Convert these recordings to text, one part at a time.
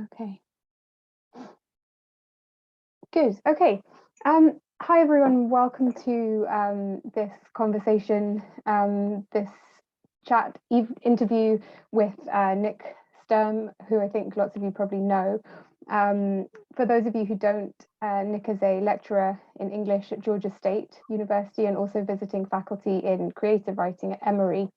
Okay. Good. Okay. Hi everyone. Welcome to this conversation, this chat interview with Nick Sturm, who I think lots of you probably know. For those of you who don't, Nick is a lecturer in English at Georgia State University and also visiting faculty in creative writing at Emory.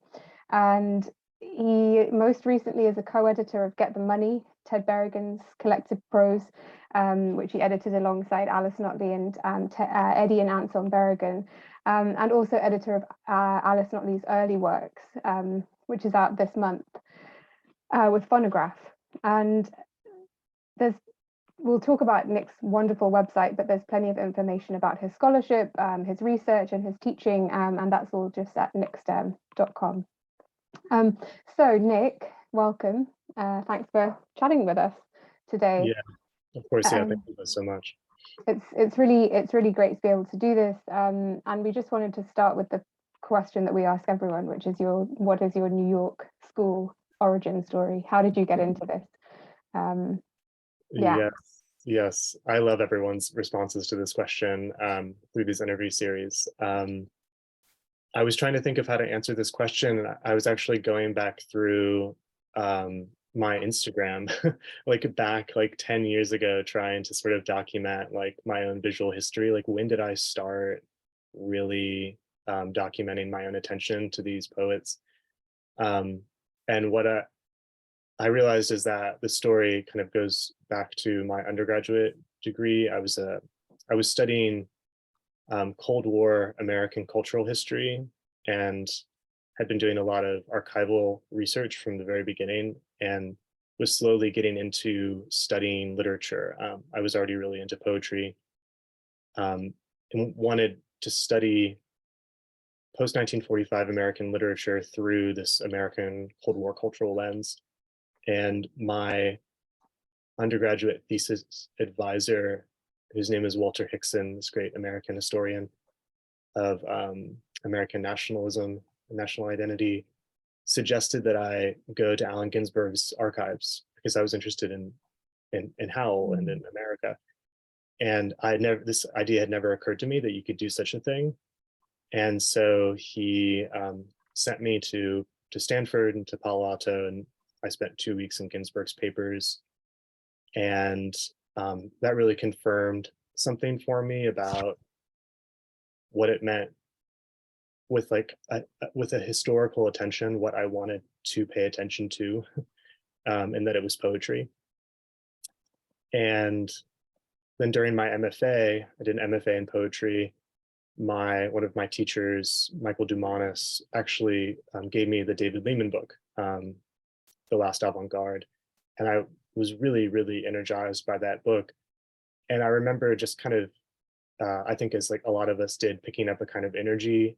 And he most recently is a co-editor of Get the Money, Ted Berrigan's collective prose, which he edited alongside Alice Notley and Eddie and Anton Berrigan, and also editor of Alice Notley's early works, which is out this month with Fonograf. And we'll talk about Nick's wonderful website, but there's plenty of information about his scholarship, his research and his teaching, and that's all just at nicksturm.com. So Nick, welcome. Thanks for chatting with us today. Yeah, of course. Yeah, thank you so much. It's really great to be able to do this. And we just wanted to start with the question that we ask everyone, which is what is your New York school origin story? How did you get into this? Yeah. Yes. I love everyone's responses to this question through these interview series. I was trying to think of how to answer this question. I was actually going back through my Instagram, back 10 years ago, trying to sort of document my own visual history. When did I start really documenting my own attention to these poets? And what I realized is that the story kind of goes back to my undergraduate degree. I was studying Cold War American cultural history and had been doing a lot of archival research from the very beginning and was slowly getting into studying literature. I was already really into poetry and wanted to study post-1945 American literature through this American Cold War cultural lens. And my undergraduate thesis advisor, whose name is Walter Hickson, this great American historian of American nationalism and national identity, suggested that I go to Allen Ginsberg's archives because I was interested in Howl and in America. And this idea had never occurred to me that you could do such a thing. And so he sent me to Stanford and to Palo Alto, and I spent 2 weeks in Ginsberg's papers. And that really confirmed something for me about what it meant with with a historical attention, what I wanted to pay attention to, and that it was poetry. And then during my MFA, I did an MFA in poetry. One of my teachers, Michael Dumanis, actually gave me the David Lehman book, The Last Avant-Garde. And I was really, really energized by that book. And I remember just kind of, I think as a lot of us did, picking up a kind of energy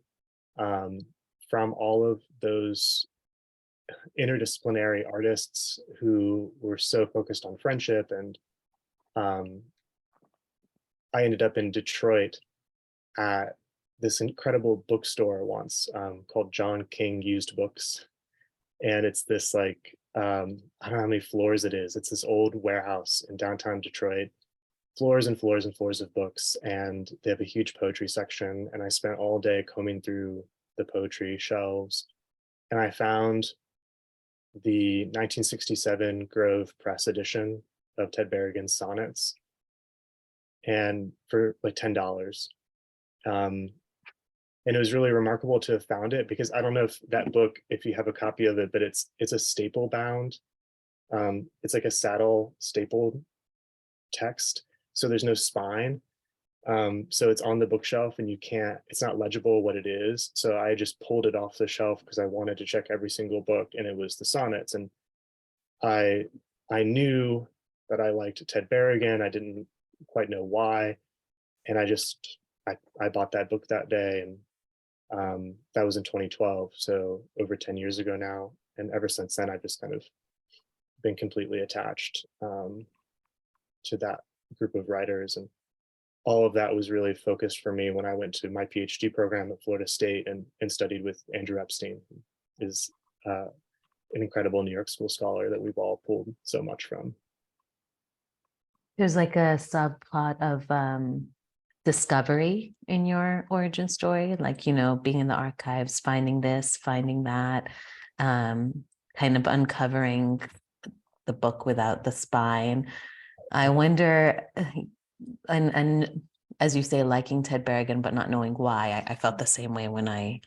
from all of those interdisciplinary artists who were so focused on friendship. And I ended up in Detroit at this incredible bookstore once called John King Used Books. And it's this I don't know how many floors it is. It's this old warehouse in downtown Detroit, floors and floors and floors of books. And they have a huge poetry section. And I spent all day combing through the poetry shelves. And I found the 1967 Grove Press edition of Ted Berrigan's sonnets, and for $10. And it was really remarkable to have found it, because I don't know if that book, if you have a copy of it, but it's a staple bound. It's like a saddle stapled text. So there's no spine. So it's on the bookshelf and it's not legible what it is. So I just pulled it off the shelf because I wanted to check every single book, and it was the sonnets. And I knew that I liked Ted Berrigan. I didn't quite know why. And I bought that book that day, and that was in 2012, so over 10 years ago now. And ever since then, I've just kind of been completely attached to that group of writers. And all of that was really focused for me when I went to my PhD program at Florida State and studied with Andrew Epstein, who is an incredible New York School scholar that we've all pulled so much from. There's like a subplot of discovery in your origin story, like, being in the archives, finding this, finding that, kind of uncovering the book without the spine. I wonder, and as you say, liking Ted Berrigan, but not knowing why. I felt the same way when I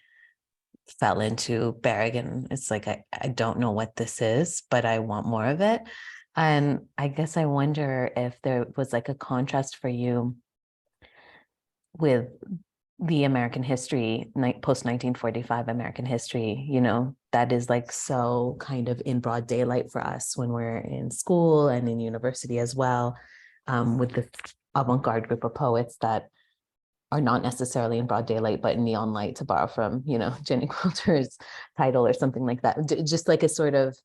fell into Berrigan. It's like, I don't know what this is, but I want more of it. And I guess I wonder if there was like a contrast for you with the American history, post 1945 American history, that is like so kind of in broad daylight for us when we're in school and in university as well, with this avant-garde group of poets that are not necessarily in broad daylight, but in neon light, to borrow from, Jenny Quilter's title or something like that. Just like a sort of,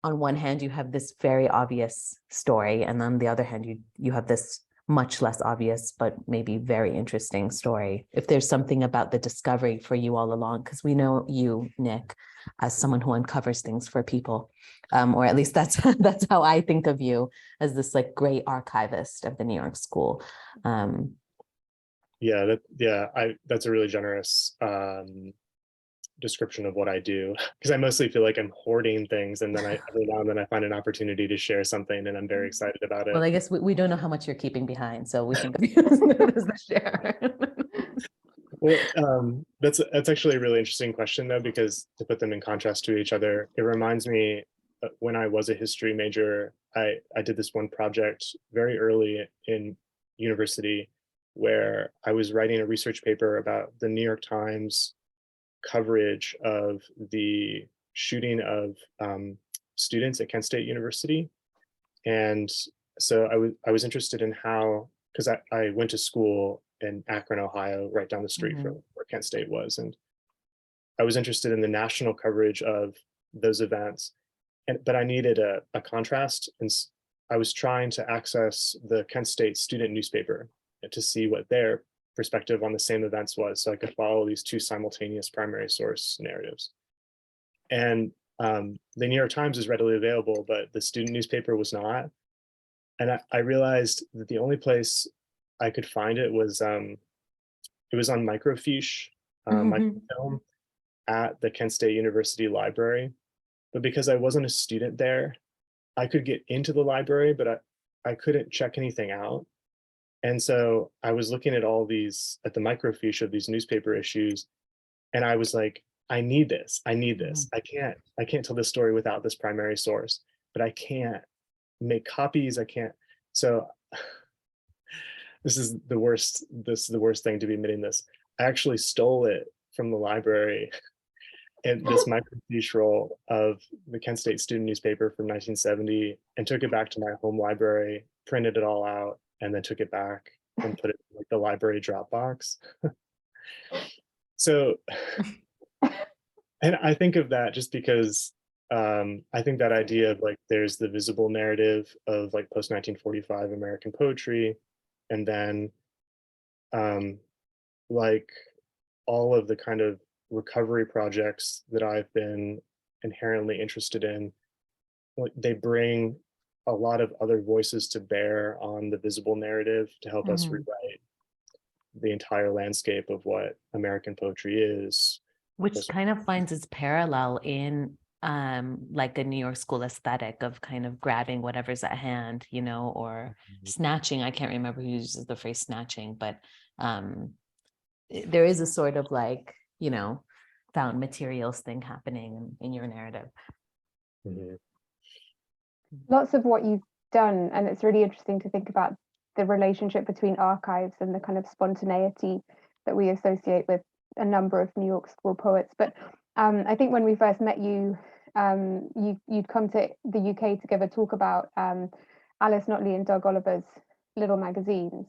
on one hand, you have this very obvious story, and on the other hand, you have this much less obvious, but maybe very interesting story. If there's something about the discovery for you all along, because we know you, Nick, as someone who uncovers things for people, or at least that's how I think of you, as this like great archivist of the New York School. That's a really generous description of what I do, because I mostly feel like I'm hoarding things, and then every now and then I find an opportunity to share something, and I'm very excited about it. Well, I guess we don't know how much you're keeping behind, so we think of you as the share. Well, that's actually a really interesting question, though, because to put them in contrast to each other, it reminds me when I was a history major, I did this one project very early in university where I was writing a research paper about the New York Times coverage of the shooting of students at Kent State University. And so I was interested in how, because I went to school in Akron, Ohio, right down the street from where Kent State was. And I was interested in the national coverage of those events, but I needed a contrast. And I was trying to access the Kent State student newspaper to see what their perspective on the same events was, so I could follow these two simultaneous primary source narratives. And the New York Times is readily available, but the student newspaper was not. And I realized that the only place I could find it was on microfiche, microfilm at the Kent State University library. But because I wasn't a student there, I could get into the library, but I couldn't check anything out. And so I was looking at at the microfiche of these newspaper issues, and I was like, I need this. I can't tell this story without this primary source, but I can't make copies. I can't. So this is the worst thing to be admitting this. I actually stole it from the library and this microfiche roll of the Kent State student newspaper from 1970 and took it back to my home library, printed it all out, and then took it back and put it in like the library Dropbox. So, and I think of that just because I think that idea of like there's the visible narrative of like post 1945 American poetry, and then like all of the kind of recovery projects that I've been inherently interested in, like they bring a lot of other voices to bear on the visible narrative to help us rewrite the entire landscape of what American poetry is. Which kind of finds its parallel in like a New York School aesthetic of kind of grabbing whatever's at hand, or snatching. I can't remember who uses the phrase snatching, but there is a sort of like, found materials thing happening in your narrative. Lots of what you've done, and it's really interesting to think about the relationship between archives and the kind of spontaneity that we associate with a number of New York School poets. But I think when we first met you, you'd come to the UK to give a talk about Alice Notley and Doug Oliver's Little Magazines.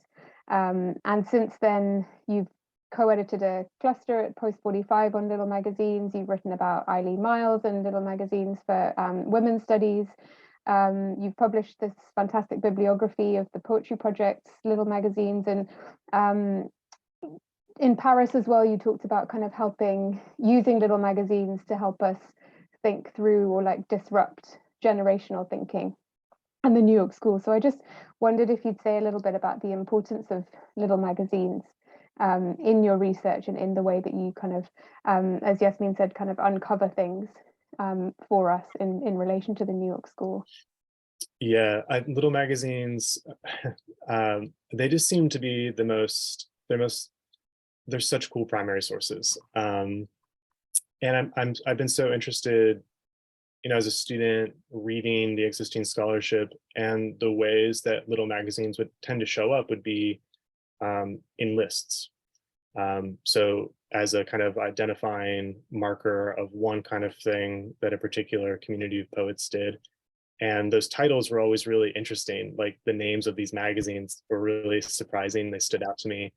And since then, you've co-edited a cluster at Post 45 on Little Magazines. You've written about Eileen Myles and Little Magazines for women's studies. You've published this fantastic bibliography of the Poetry Project's Little Magazines, and in Paris as well, you talked about kind of using Little Magazines to help us think through or like disrupt generational thinking. and the New York School. So I just wondered if you'd say a little bit about the importance of little magazines in your research and in the way that you kind of, as Yasmine said, kind of uncover things for us in relation to the New York School. Yeah, little magazines, they just seem to be they're such cool primary sources. And I've been so interested, as a student, reading the existing scholarship, and the ways that little magazines would tend to show up would be in lists. So as a kind of identifying marker of one kind of thing that a particular community of poets did. And those titles were always really interesting. Like the names of these magazines were really surprising. They stood out to me,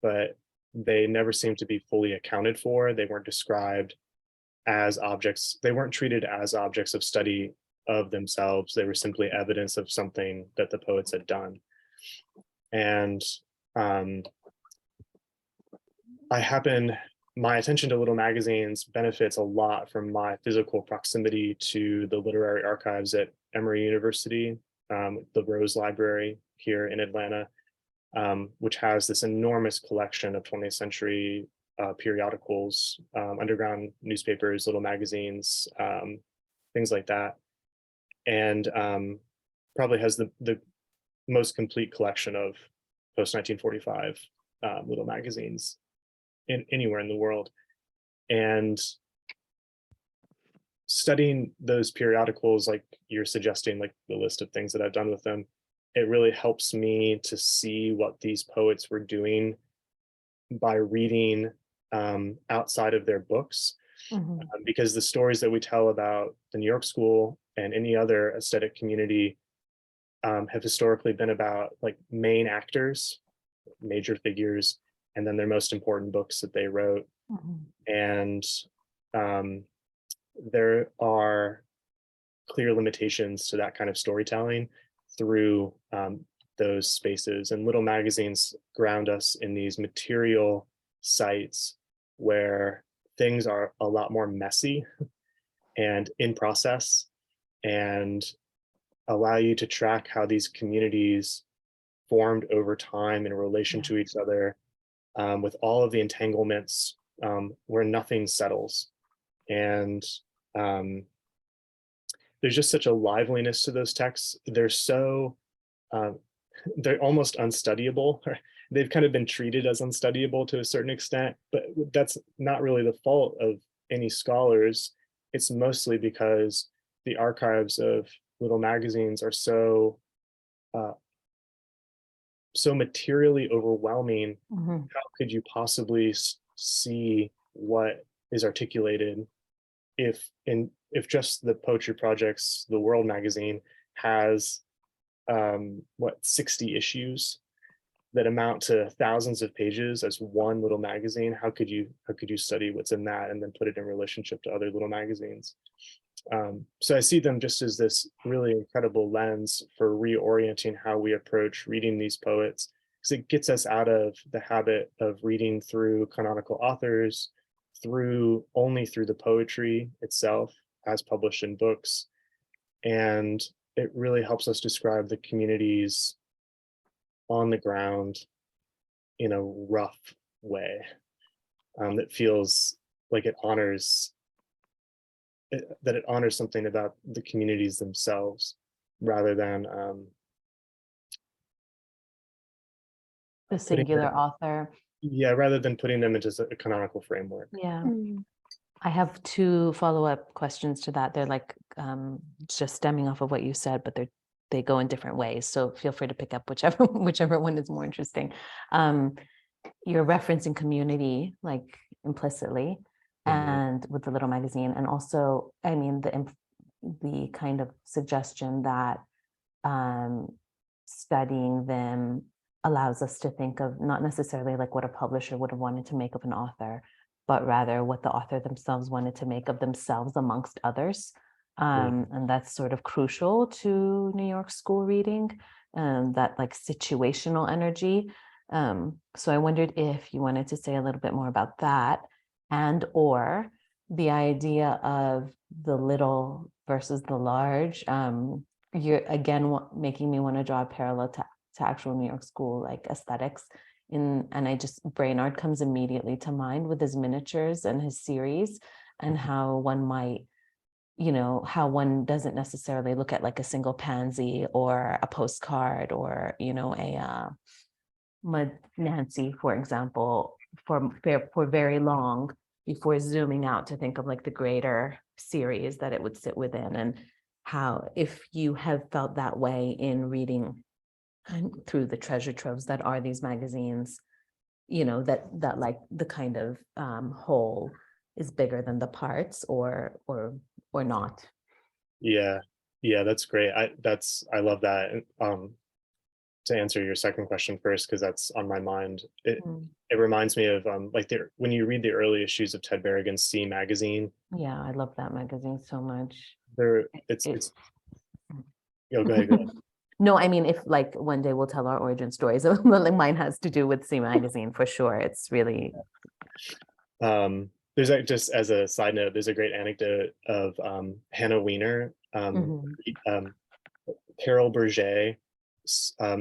but they never seemed to be fully accounted for. They weren't described as objects. They weren't treated as objects of study of themselves. They were simply evidence of something that the poets had done. And my attention to little magazines benefits a lot from my physical proximity to the literary archives at Emory University, the Prose library here in Atlanta, which has this enormous collection of 20th century periodicals, underground newspapers, little magazines, things like that. And probably has the most complete collection of post-1945 little magazines anywhere in the world. And studying those periodicals, like you're suggesting, like the list of things that I've done with them, it really helps me to see what these poets were doing by reading outside of their books. Because the stories that we tell about the New York School and any other aesthetic community have historically been about like main actors, major figures, and then their most important books that they wrote. And there are clear limitations to that kind of storytelling through those spaces. And little magazines ground us in these material sites where things are a lot more messy and in process, and allow you to track how these communities formed over time in relation to each other, with all of the entanglements where nothing settles. And there's just such a liveliness to those texts. They're almost unstudyable. They've kind of been treated as unstudyable to a certain extent, but that's not really the fault of any scholars. It's mostly because the archives of little magazines are so materially overwhelming. How could you possibly see what is articulated if just the Poetry Project's The World magazine has 60 issues that amount to thousands of pages as one little magazine? How could you study what's in that and then put it in relationship to other little magazines? So I see them just as this really incredible lens for reorienting how we approach reading these poets, because it gets us out of the habit of reading through canonical authors, only through the poetry itself as published in books. And it really helps us describe the communities on the ground in a rough way that feels like it honors something about the communities themselves, rather than the singular author. Yeah, rather than putting them into a canonical framework. Yeah. I have two follow-up questions to that. They're like just stemming off of what you said, but they go in different ways. So feel free to pick up whichever one is more interesting. You're referencing community, like implicitly, and with the little magazine, and also, I mean, the kind of suggestion that studying them allows us to think of not necessarily like what a publisher would have wanted to make of an author, but rather what the author themselves wanted to make of themselves amongst others. And that's sort of crucial to New York School reading, that like situational energy. So I wondered if you wanted to say a little bit more about that, and or the idea of the little versus the large. you're again making me want to draw a parallel to actual New York School like aesthetics. And I just, Brainard comes immediately to mind with his miniatures and his series, and how one might, how one doesn't necessarily look at like a single pansy or a postcard or, a Mud Nancy, for example, for very long before zooming out to think of like the greater series that it would sit within. And how, if you have felt that way in reading through the treasure troves that are these magazines, that like the kind of whole is bigger than the parts, or not. Yeah, that's great. I love that. To answer your second question first, because that's on my mind, it reminds me of like when you read the early issues of Ted Berrigan's C magazine. Yeah, I love that magazine so much. It's go ahead. No, I mean, if like one day we'll tell our origin stories, like mine has to do with C magazine for sure. It's really there's just as a side note, there's a great anecdote of Hannah Weiner. Carol Berger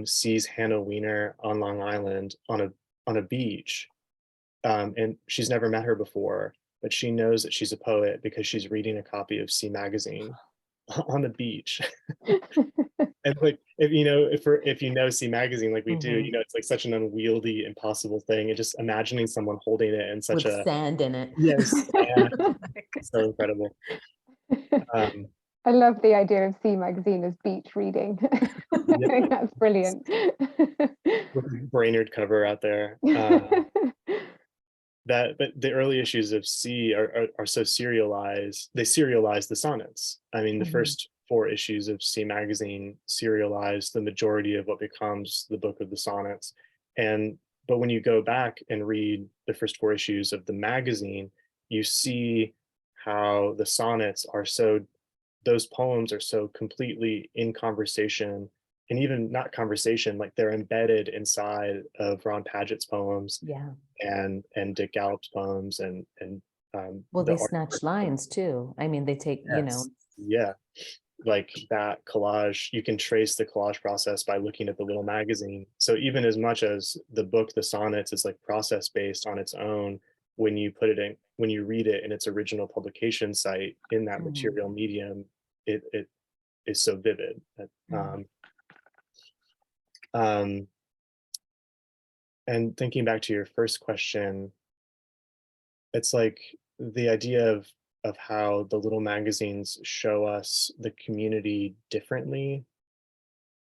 sees Hannah Weiner on Long Island on a beach, and she's never met her before, but she knows that she's a poet because she's reading a copy of C magazine on the beach. And like, if you know C magazine like we do, it's like such an unwieldy, impossible thing, and just imagining someone holding it in such with sand in it. Yes, so incredible. I love the idea of C magazine as beach reading. I think that's brilliant. With a Brainerd cover out there. But the early issues of C are so serialized. They serialize the sonnets. I mean, the first 4 issues of C magazine serialize the majority of what becomes the book of the sonnets. But when you go back and read the first 4 issues of the magazine, you see how the sonnets are those poems are so completely in conversation, and even not conversation, like they're embedded inside of Ron Padgett's poems, and Dick Gallup's poems, and well, they snatch lines too. I mean, they take, like that collage. You can trace the collage process by looking at the little magazine. So even as much as the book, the sonnets, is like process based on its own, when you read it in its original publication site in that material medium, it is so vivid. And thinking back to your first question, it's like the idea of how the little magazines show us the community differently.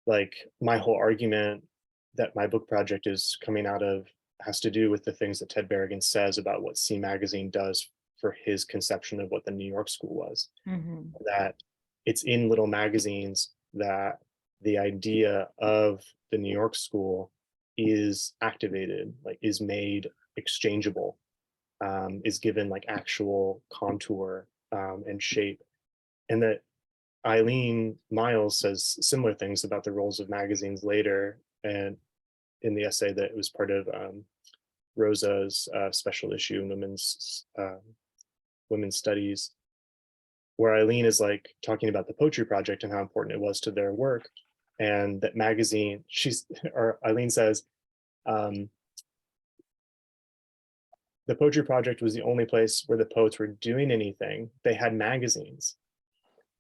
Like, my whole argument that my book project is coming out of has to do with the things that Ted Berrigan says about what C magazine does for his conception of what the New York School was. That it's in little magazines that the idea of the New York School is activated, like is made exchangeable, is given like actual contour and shape. And that Eileen Miles says similar things about the roles of magazines later, and in the essay that was part of Rosa's special issue in women's studies, where Eileen is like talking about the Poetry Project and how important it was to their work, and that magazine, Eileen says, the Poetry Project was the only place where the poets were doing anything. They had magazines.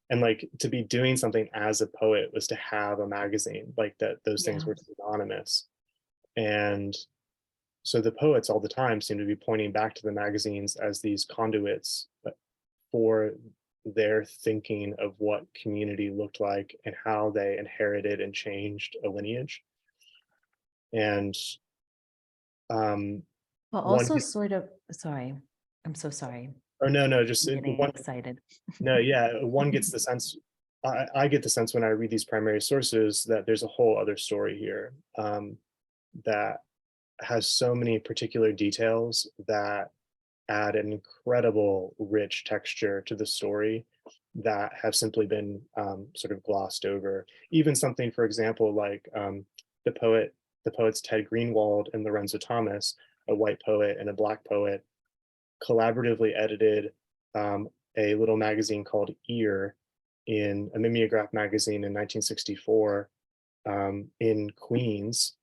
And like, to be doing something as a poet was to have a magazine, like that those things were synonymous. And so the poets all the time seem to be pointing back to the magazines as these conduits for their thinking of what community looked like and how they inherited and changed a lineage. And well, also sort of, sorry, I'm so sorry. Or no, just one excited. No, one gets the sense, I get the sense when I read these primary sources that there's a whole other story here that has so many particular details that add an incredible rich texture to the story that have simply been sort of glossed over. Even something, for example, like the poets Ted Greenwald and Lorenzo Thomas, a white poet and a black poet, collaboratively edited a little magazine called Ear in a mimeograph magazine in 1964 in Queens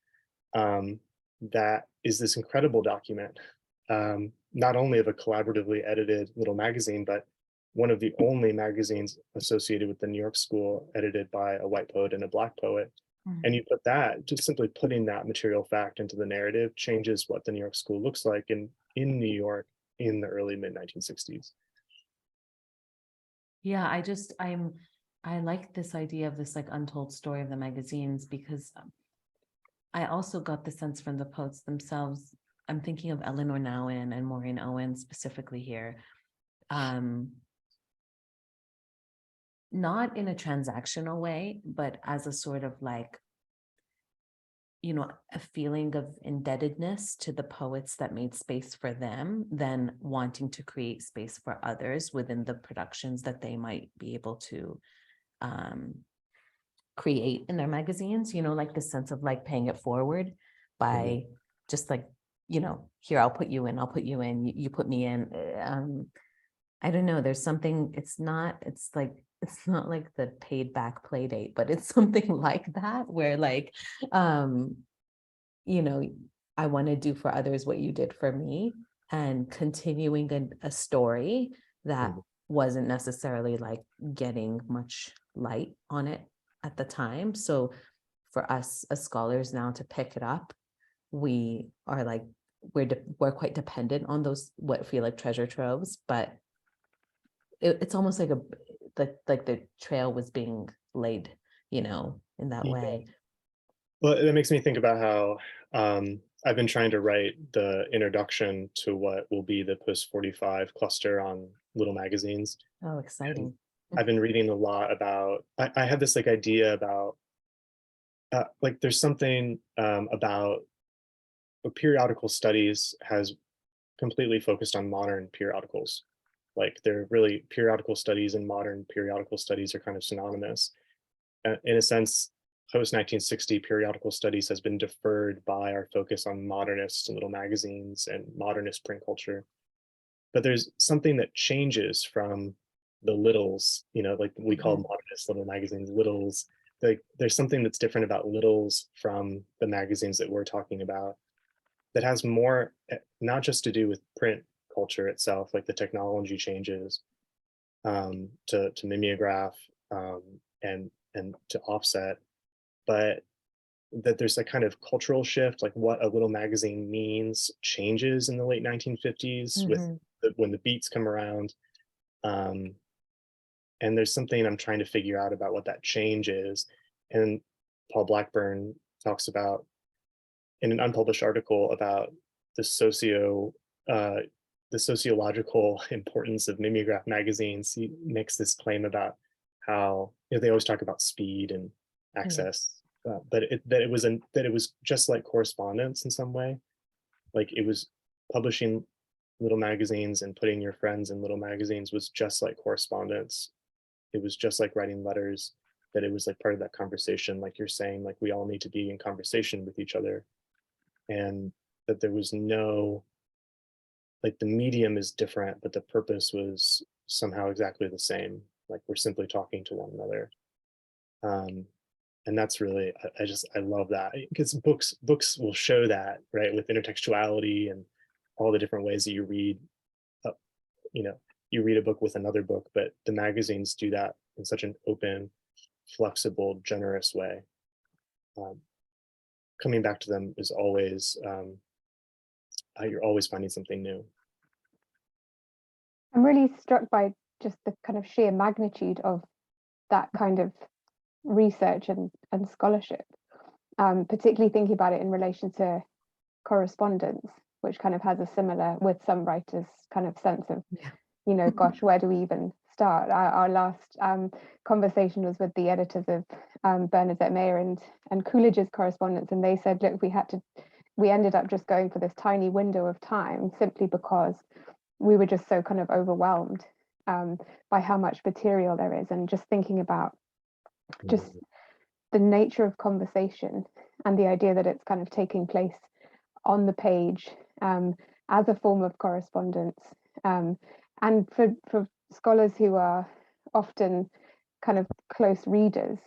that is this incredible document, not only of a collaboratively edited little magazine, but one of the only magazines associated with the New York School edited by a white poet and a black poet. And you put that, just simply putting that material fact into the narrative changes what the New York School looks like in New York in the early mid 1960s. Yeah, I like this idea of this like untold story of the magazines, because I also got the sense from the poets themselves. I'm thinking of Eleanor Nowen and Maureen Owen specifically here. Not in a transactional way, but as a sort of like, you know, a feeling of indebtedness to the poets that made space for them, then wanting to create space for others within the productions that they might be able to create in their magazines, you know, like the sense of like paying it forward by just like, you know, here, I'll put you in, you put me in. I don't know, there's something, it's not like the paid back play date, but it's something like that where like, you know, I want to do for others what you did for me, and continuing a story that wasn't necessarily like getting much light on it at the time. So for us as scholars now to pick it up, we are like, we're quite dependent on those what feel like treasure troves, but it's almost like the trail was being laid, you know, in that way. Well, that makes me think about how I've been trying to write the introduction to what will be the post 45 cluster on little magazines. Oh, exciting. And I've been reading a lot about, I have this like idea about like there's something about periodical studies has completely focused on modern periodicals. Like they're really, periodical studies and modern periodical studies are kind of synonymous. In a sense, post 1960 periodical studies has been deferred by our focus on modernist little magazines and modernist print culture. But there's something that changes from the littles, you know, like we call modernist little magazines littles. Like there's something that's different about littles from the magazines that we're talking about that has more, not just to do with print culture itself, like the technology changes to mimeograph and to offset, but that there's a kind of cultural shift, like what a little magazine means changes in the late 1950s with when the beats come around. And there's something I'm trying to figure out about what that change is. And Paul Blackburn talks about in an unpublished article about the sociological importance of mimeograph magazines. He makes this claim about how, you know, they always talk about speed and access, but that it was just like correspondence in some way. Like it was publishing little magazines and putting your friends in little magazines was just like correspondence. It was just like writing letters, that it was like part of that conversation, like you're saying, like we all need to be in conversation with each other. And that there was no, like the medium is different, but the purpose was somehow exactly the same. Like we're simply talking to one another. And that's really, I love that, because books will show that, right? With intertextuality and all the different ways that you read, you know, you read a book with another book, but the magazines do that in such an open, flexible, generous way. Coming back to them is always, you're always finding something new. I'm really struck by just the kind of sheer magnitude of that kind of research and scholarship, particularly thinking about it in relation to correspondence, which kind of has a similar, with some writers, kind of sense of, you know, gosh, where do we even start? Our last conversation was with the editors of Bernadette Mayer and Coolidge's correspondence, and they said, look, we ended up just going for this tiny window of time simply because we were just so kind of overwhelmed by how much material there is, and just thinking about just the nature of conversation and the idea that it's kind of taking place on the page as a form of correspondence, and for scholars who are often kind of close readers.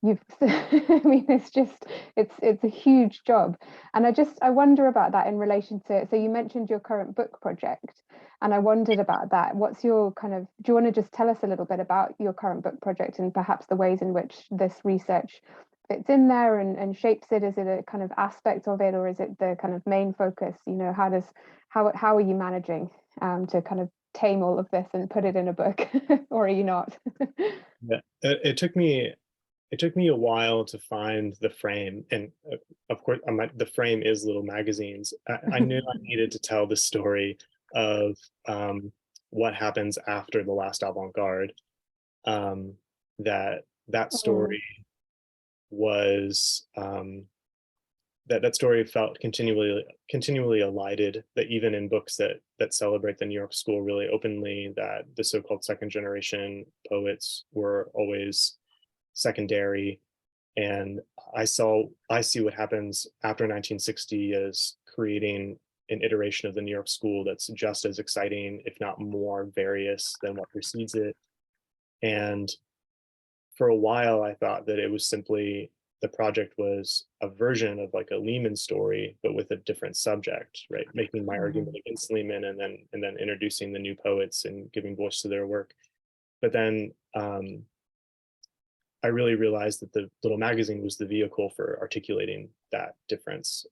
You've I mean, it's a huge job, and I wonder about that in relation to, so you mentioned your current book project, and I wondered about that. What's your kind of, do you want to just tell us a little bit about your current book project and perhaps the ways in which this research fits in there and shapes it? Is it a kind of aspect of it, or is it the kind of main focus? You know, how are you managing to kind of tame all of this and put it in a book, or are you not? Yeah, it took me a while to find the frame, and of course, the frame is little magazines. I knew I needed to tell the story of what happens after the last avant-garde. That story was that story felt continually elided, that even in books that celebrate the New York School really openly, that the so-called second generation poets were always secondary. And I see what happens after 1960 as creating an iteration of the New York School that's just as exciting, if not more various than what precedes it. And for a while, I thought that it was simply, the project was a version of like a Lehman story, but with a different subject, right? Making my argument against Lehman and then introducing the new poets and giving voice to their work. But then I really realized that the little magazine was the vehicle for articulating that difference.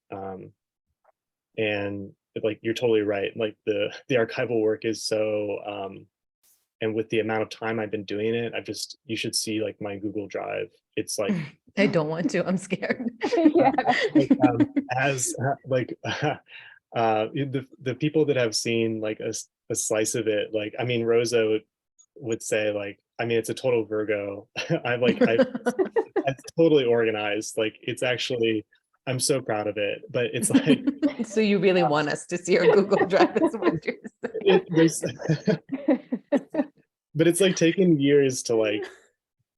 And like, you're totally right. Like the archival work is so, and with the amount of time I've been doing it, you should see like my Google Drive. It's like, I don't want to, I'm scared. Yeah. The people that have seen like a slice of it, like, I mean, Rosa would say like, I mean, it's a total Virgo. It's totally organized. Like, it's actually, I'm so proud of it, but it's like. So you really want us to see our Google Drive, is what you're saying. But it's like taking years to like,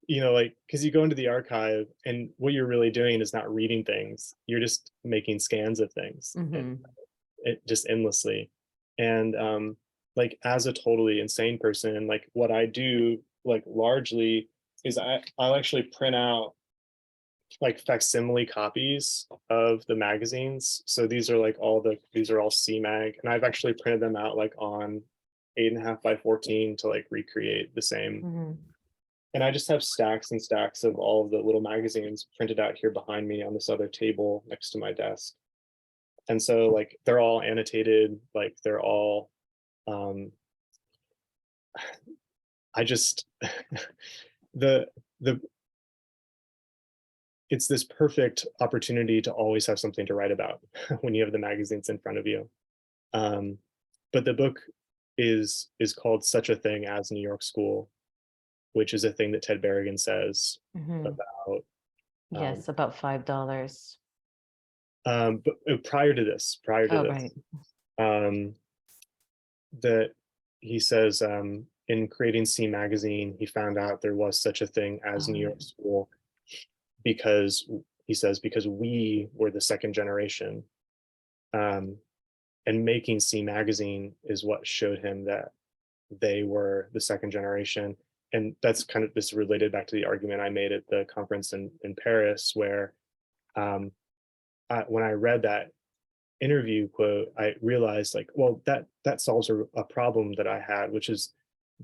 you know, like, because you go into the archive and what you're really doing is not reading things. You're just making scans of things, and it just endlessly. And like, as a totally insane person, like what I do, like largely, is I'll actually print out like facsimile copies of the magazines. So these are all CMag, and I've actually printed them out like on 8.5 by 14 to like recreate the same. And I just have stacks and stacks of all of the little magazines printed out here behind me on this other table next to my desk. And so like, they're all annotated, like they're all, I just, it's this perfect opportunity to always have something to write about when you have the magazines in front of you. But the book is called Such a Thing as New York School, which is a thing that Ted Berrigan says about. Yes, about $5. But prior to this, Right. that he says, in creating C Magazine, he found out there was such a thing as New York School, because he says, because we were the second generation, and making C Magazine is what showed him that they were the second generation. And that's kind of, this related back to the argument I made at the conference in Paris, where when I read that interview quote, I realized like, well, that solves a problem that I had, which is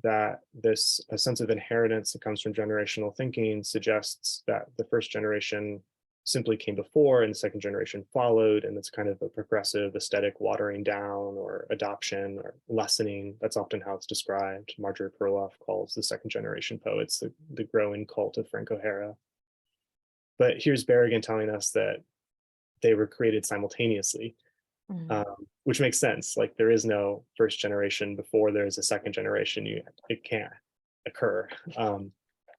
that a sense of inheritance that comes from generational thinking suggests that the first generation simply came before and the second generation followed, and it's kind of a progressive aesthetic watering down or adoption or lessening. That's often how it's described. Marjorie Perloff calls the second generation poets the growing cult of Frank O'Hara. But here's Berrigan telling us that they were created simultaneously, which makes sense. Like, there is no first generation before there's a second generation. It can't occur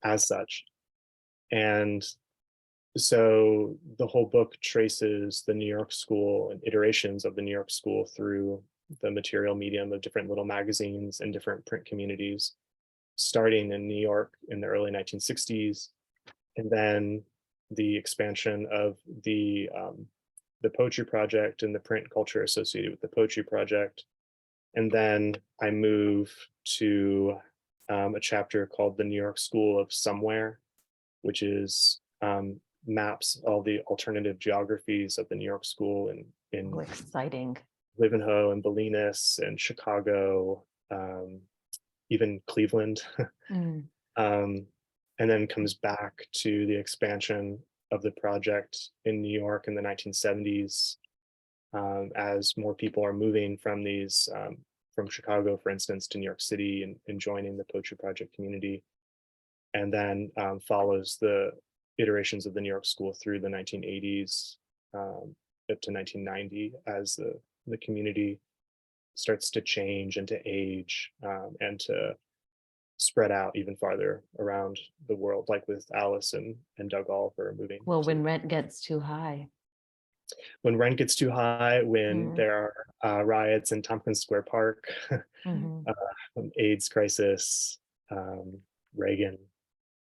as such. And so the whole book traces the New York School and iterations of the New York School through the material medium of different little magazines and different print communities, starting in New York in the early 1960s, and then the expansion of the Poetry Project and the print culture associated with the Poetry Project. And then I move to a chapter called the New York School of Somewhere, which is maps all the alternative geographies of the New York School in Oh, exciting. Ivanhoe and Bolinas and Chicago, even Cleveland. Mm. And then comes back to the expansion of the project in New York in the 1970s, as more people are moving from these, from Chicago, for instance, to New York City and joining the Poetry Project community, and then follows the iterations of the New York School through the 1980s up to 1990 as the community starts to change and to age and to spread out even farther around the world, like with Alice and Doug Oliver moving. Well, when rent gets too high. When rent gets too high, when Mm. there are riots in Tompkins Square Park, Mhm. AIDS crisis, Reagan.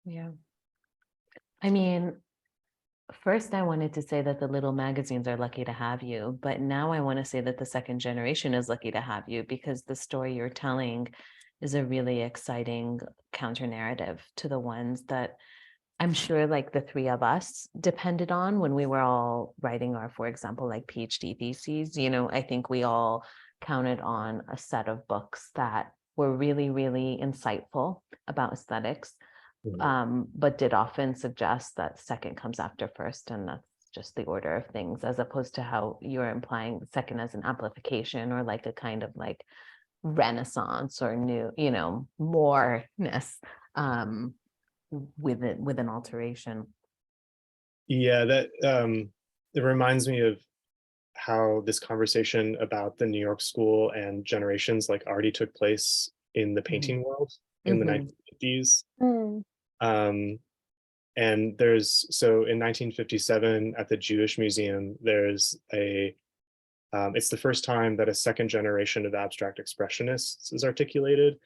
Yeah. I mean, first I wanted to say that the little magazines are lucky to have you, but now I want to say that the second generation is lucky to have you, because the story you're telling is a really exciting counter narrative to the ones that I'm sure like the three of us depended on when we were all writing our, for example, like PhD theses. You know, I think we all counted on a set of books that were really, really insightful about aesthetics, but did often suggest that second comes after first, and that's just the order of things, as opposed to how you're implying second as an amplification or like a kind of like renaissance or new, you know, moreness with it, with an alteration. Yeah, that it reminds me of how this conversation about the New York School and generations like already took place in the painting world in the 1950s. And there's, so in 1957 at the Jewish Museum, there's it's the first time that a second generation of abstract expressionists is articulated.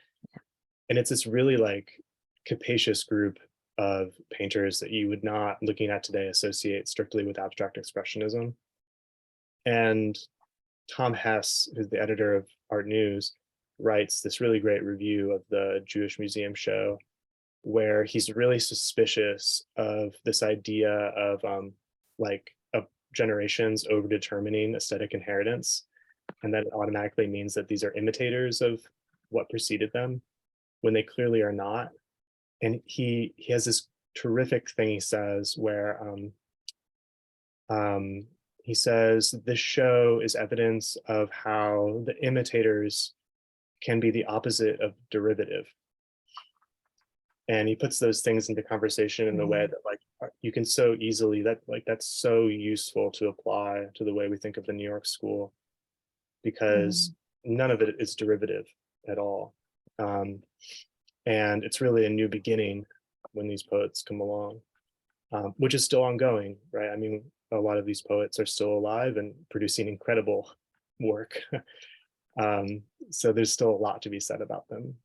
And it's this really like capacious group of painters that you would not, looking at today, associate strictly with abstract expressionism. And Tom Hess, who's the editor of Art News, writes this really great review of the Jewish Museum show, where he's really suspicious of this idea of generations over determining aesthetic inheritance, and that it automatically means that these are imitators of what preceded them when they clearly are not. And he has this terrific thing he says where he says this show is evidence of how the imitators can be the opposite of derivative. And he puts those things into conversation in the way that like you can so easily, that's so useful to apply to the way we think of the New York School, because none of it is derivative at all. And it's really a new beginning when these poets come along, which is still ongoing, right? I mean, a lot of these poets are still alive and producing incredible work. So there's still a lot to be said about them.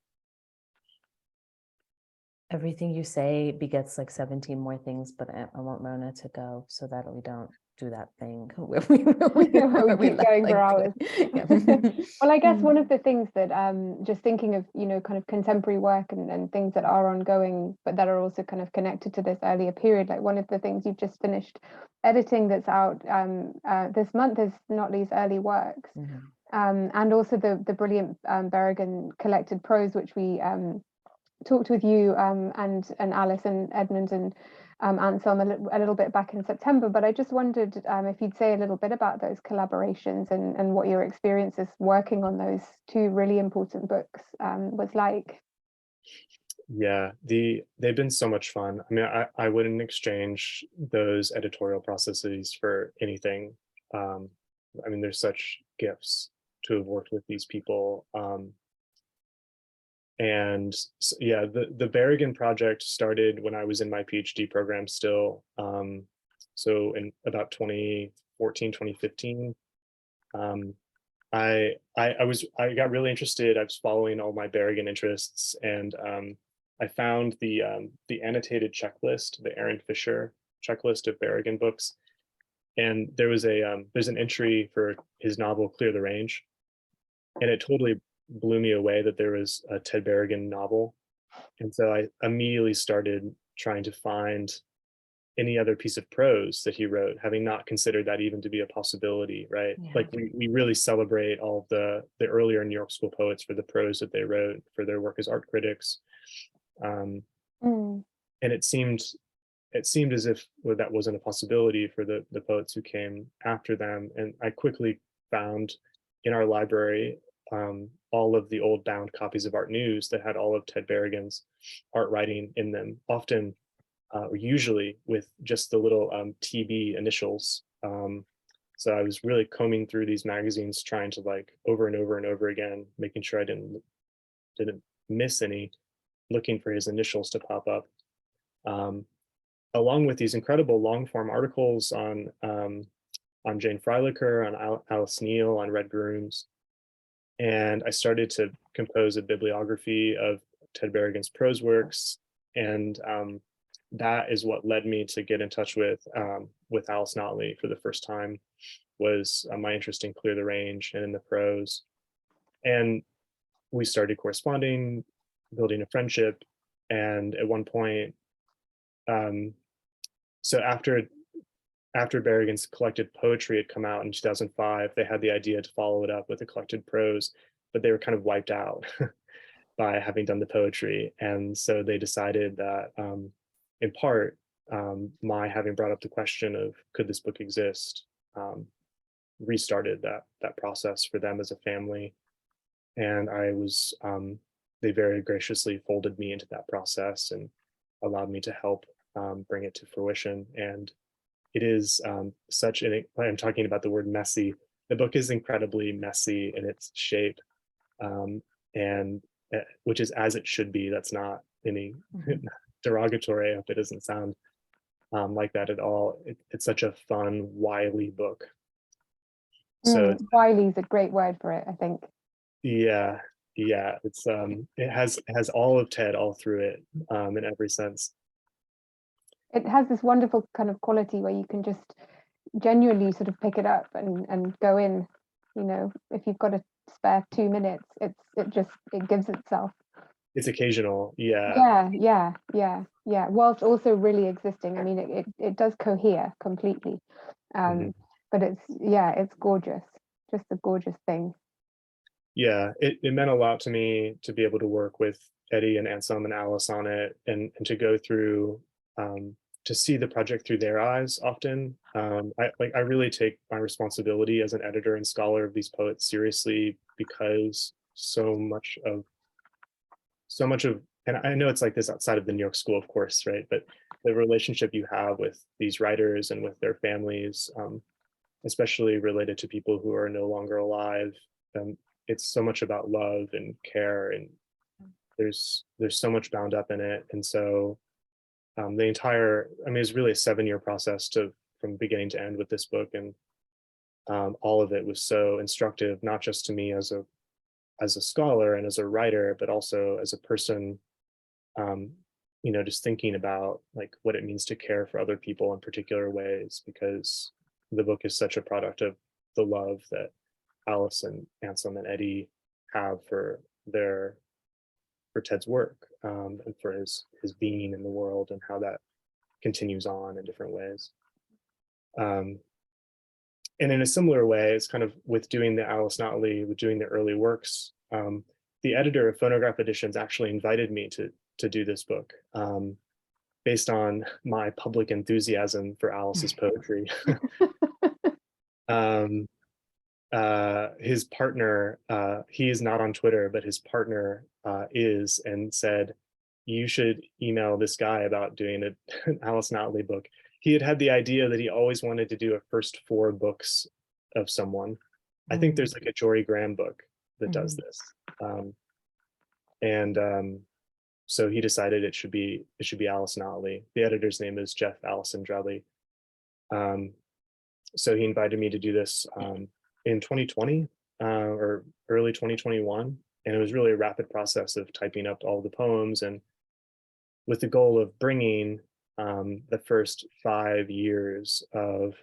Everything you say begets like 17 more things, but I want Rona to go so that we don't do that thing where we keep going for hours. Yeah. Well, I guess one of the things that just thinking of, you know, kind of contemporary work and things that are ongoing, but that are also kind of connected to this earlier period, like one of the things you've just finished editing that's out this month is Notley's early works, and also the brilliant Berrigan collected prose, which we talked with you and Alice and Edmund and Anselm a little bit back in September, but I just wondered if you'd say a little bit about those collaborations and what your experiences working on those two really important books was like. Yeah, they've been so much fun. I mean, I wouldn't exchange those editorial processes for anything. I mean, there's such gifts to have worked with these people. And yeah, the Berrigan project started when I was in my PhD program still. So in about 2014, 2015, I got really interested. I was following all my Berrigan interests, and I found the annotated checklist, the Aaron Fisher checklist of Berrigan books, and there's an entry for his novel Clear the Range, and it totally blew me away that there was a Ted Berrigan novel And so I immediately started trying to find any other piece of prose that he wrote, having not considered that even to be a possibility, right? Yeah. Like we really celebrate all of the earlier New York School poets for the prose that they wrote, for their work as art critics. And it seemed as if that wasn't a possibility for the poets who came after them. And I quickly found in our library all of the old bound copies of Art News that had all of Ted Berrigan's art writing in them, often or usually with just the little TB initials. So I was really combing through these magazines, trying to like over and over and over again, making sure I didn't miss any, looking for his initials to pop up. Along with these incredible long form articles on Jane Freilich, on Alice Neal, on Red Grooms. And I started to compose a bibliography of Ted Berrigan's prose works. And that is what led me to get in touch with Alice Notley for the first time, was my interest in Clear the Range and in the prose. And we started corresponding, building a friendship. And at one point, so after Berrigan's collected poetry had come out in 2005, they had the idea to follow it up with a collected prose, but they were kind of wiped out by having done the poetry. And so they decided that, in part, my having brought up the question of could this book exist, restarted that process for them as a family. And I was, they very graciously folded me into that process and allowed me to help bring it to fruition. And it is such an, I'm talking about the word messy. The book is incredibly messy in its shape, and which is as it should be. That's not any derogatory. I hope it doesn't sound like that at all. It's such a fun, wily book. So wily is a great word for it, I think. Yeah, it's it has all of Ted all through it, in every sense. It has this wonderful kind of quality where you can just genuinely sort of pick it up and go in, you know, if you've got a spare 2 minutes, it gives itself. It's occasional. Yeah, whilst also really existing. I mean, it does cohere completely, but it's gorgeous, just a gorgeous thing. Yeah, it meant a lot to me to be able to work with Eddie and Anselm and Alice on it, and to go through, to see the project through their eyes often. I really take my responsibility as an editor and scholar of these poets seriously, because so much of, and I know it's like this outside of the New York School, of course, right? But the relationship you have with these writers and with their families, especially related to people who are no longer alive, it's so much about love and care, and there's so much bound up in it. And so the entire, I mean, it's really a 7-year process from beginning to end with this book, and all of it was so instructive, not just to me as a scholar and as a writer, but also as a person, just thinking about like what it means to care for other people in particular ways, because the book is such a product of the love that Alice and Anselm and Eddie have for Ted's work, and for his being in the world, and how that continues on in different ways. And in a similar way, it's kind of with doing the Alice Notley, with doing the early works, the editor of Fonograf Editions actually invited me to do this book, based on my public enthusiasm for Alice's poetry. His partner, he is not on Twitter, but his partner is, and said, you should email this guy about doing an Alice Notley book. He had the idea that he always wanted to do a first 4 books of someone. I think there's like a Jory Graham book that does this. So he decided it should be Alice Notley. The editor's name is Jeff Allison-Drelly. So he invited me to do this in 2020 or early 2021. And it was really a rapid process of typing up all the poems, and with the goal of bringing the first 5 years of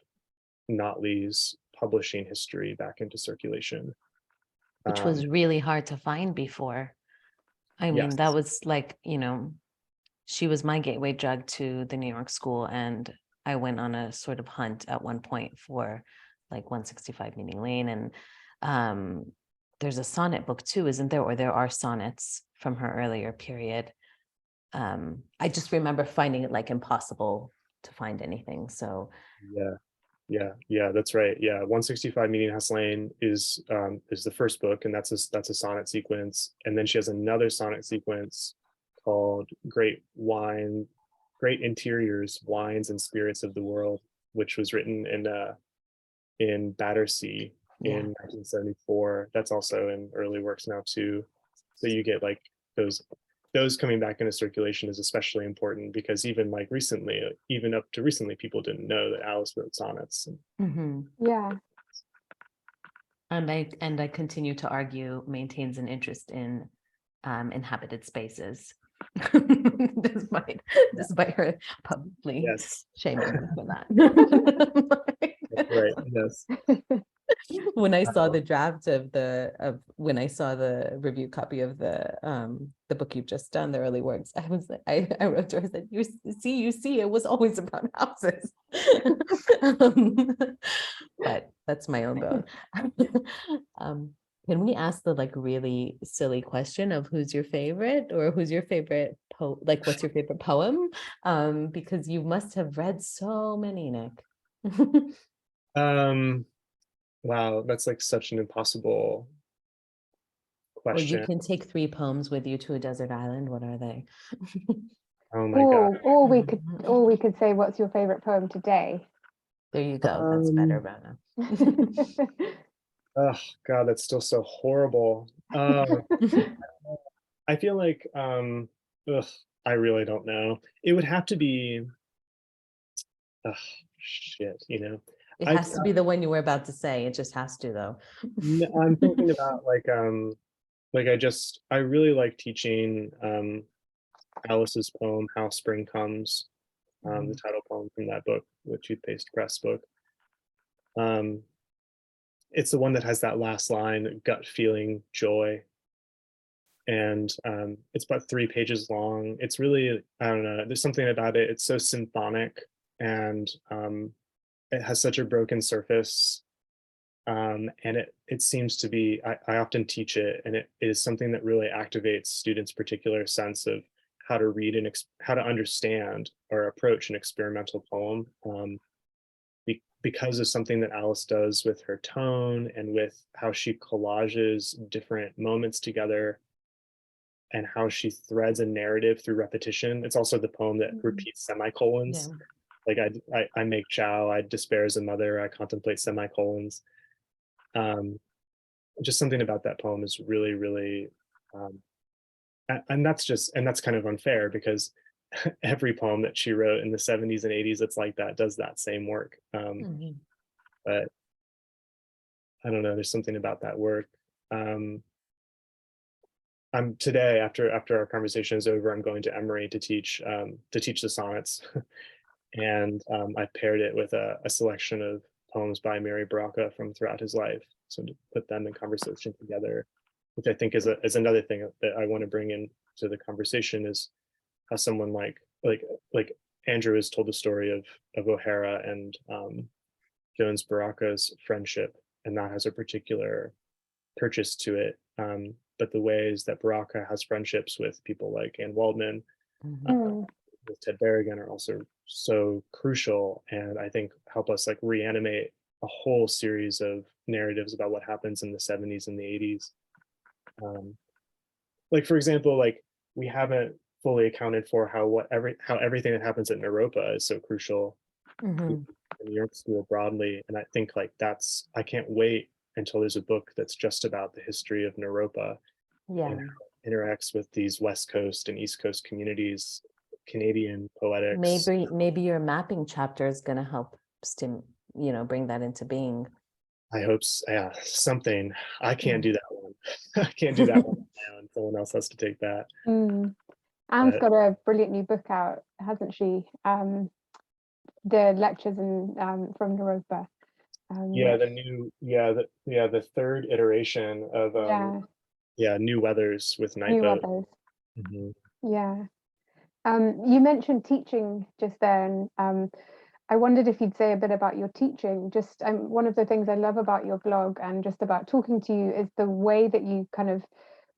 Notley's publishing history back into circulation. Which was really hard to find before. I mean, Yes. that was like, she was my gateway drug to the New York school. And I went on a sort of hunt at one point for like 165 Meeting Lane. And there's a sonnet book too, isn't there? Or there are sonnets from her earlier period. I just remember finding it like impossible to find anything. So Yeah, that's right. Yeah, 165 Meeting House Lane is the first book, and that's a sonnet sequence. And then she has another sonnet sequence called Great Interiors, Wines and Spirits of the World, which was written in Battersea yeah. in 1974. That's also in early works now too. So you get like those coming back into circulation is especially important, because even like recently, even up to recently, people didn't know that Alice wrote sonnets. Mm-hmm. Yeah. And I continue to argue maintains an interest in inhabited spaces, despite her publicly Yes, shaming me for that. that's right. Yes. When I saw the draft when I saw the review copy of the book you've just done, the early works, I was like, I wrote to her, I said, you see, it was always about houses. But that's my own bone. Can we ask the like really silly question of who's your favorite, or who's your favorite like what's your favorite poem? Because you must have read so many, Nick. Wow, that's like such an impossible Or you question. can take 3 poems with you to a desert island. What are they? Oh my God. Or we could say, what's your favorite poem today? There you go. That's better, Rona. Oh God, that's still so horrible. I feel like I really don't know. It would have to be shit, It I has to be the one you were about to say. It just has to, though. I'm thinking about like I really like teaching Alice's poem How Spring Comes, the title poem from that book, the Toothpaste Press book. It's the one that has that last line, gut feeling joy. And it's about 3 pages long. It's really, I don't know, there's something about it. It's so symphonic, and it has such a broken surface. And it seems to be, I often teach it, and it is something that really activates students' particular sense of how to read and how to understand or approach an experimental poem. Because of something that Alice does with her tone and with how she collages different moments together, and how she threads a narrative through repetition. It's also the poem that repeats semicolons. Yeah. Like I make chow, I despair as a mother, I contemplate semicolons. Just something about that poem is really, really, and that's kind of unfair, because every poem that she wrote in the 70s and 80s that's like that does that same work. But I don't know, there's something about that work. I'm today, after our conversation is over, I'm going to Emory to teach the sonnets. And I paired it with a selection of poems by Mary Baraka from throughout his life, so to put them in conversation together, which I think is another thing that I want to bring into the conversation, is how someone like Andrew has told the story of O'Hara and Jones Baraka's friendship, and that has a particular purchase to it. But the ways that Baraka has friendships with people like Anne Waldman, with Ted Berrigan, are also so crucial, and I think help us like reanimate a whole series of narratives about what happens in the 70s and the 80s. Like, for example, like we haven't fully accounted for how everything that happens at Naropa is so crucial in New York School broadly. And I think like I can't wait until there's a book that's just about the history of Naropa and how it interacts with these West Coast and East Coast communities, Canadian poetics. Maybe your mapping chapter is going to help bring that into being. I hope yeah, something. I can't do that one. I can't do that one now, and someone else has to take that. Anne's got a brilliant new book out, hasn't she? The lectures from Naropa. The third iteration of New Weathers with Night Boat. Mhm. Yeah. You mentioned teaching just there, and I wondered if you'd say a bit about your teaching. Just one of the things I love about your blog and just about talking to you is the way that you kind of